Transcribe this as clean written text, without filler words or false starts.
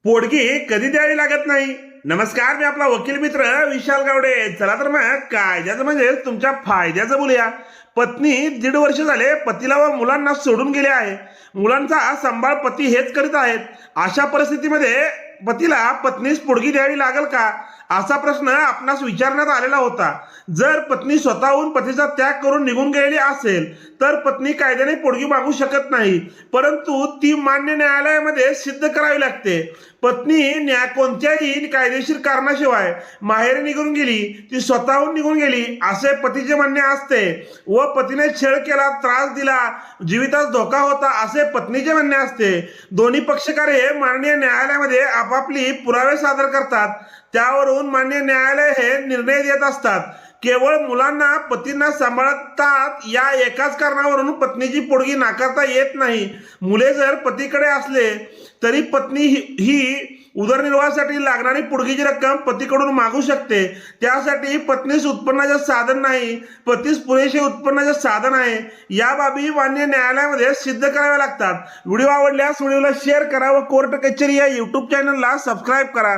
पोडगी कधी द्यावी लागत नाही. नमस्कार, मी आपला वकील मित्र विशाल गावडे. चला तर मग कायद्याचं म्हणजे तुमच्या फायद्याचं बोलूया. पत्नी 1.5 वर्ष झाले पतीला व मुलांना सोडून गेले आहे. मुलांचा सांभाळ पती हेच करीत आहेत. अशा परिस्थितीमध्ये पतीला पत्नीस पोडगी द्यावी लागेल का, असा प्रश्न आपणास विचारण्यात आलेला होता. जर पत्नी स्वतःहून पतीचा त्याग करून निघून गेलेली असेल तर पत्नी कायद्याने पोडगी मागू शकत नाही, परंतु ती मान्य न्यायालयामध्ये सिद्ध करावी लागते. पत्नी कोणत्याही कायदेशीर कारणाशिवाय माहेरी निघून गेली, ती स्वतःहून निघून गेली असे पतीचे म्हणणे असते व पतीने छळ केला, त्रास दिला, जीवितास धोका होता असे पत्नीचे म्हणणे असते. दोन्ही पक्षकार हे माननीय न्यायालयामध्ये आपापली पुरावे सादर करतात. त्यावरून मान्य न्यायालय हे निर्णय देत असतात. केवळ मुलांना पतींना सांभाळतात या एकाच कारणावरून पत्नीची पोडगी नाकारता येत नाही. मुले जर पतीकडे असले तरी पत्नी ही उदरनिर्वाहासाठी लागणारी पोडगीची रक्कम पतीकडून मागू शकते. त्यासाठी पत्नीस उत्पन्नाचे साधन नाही, पतीस पुरेसे उत्पन्नाचे साधन आहे. या बाबी मान्य न्यायालयामध्ये सिद्ध कराव्या लागतात. व्हिडिओ आवडल्यास व्हिडिओला शेअर करा व कोर्ट कचेरी या YouTube चॅनलला सबस्क्राईब करा.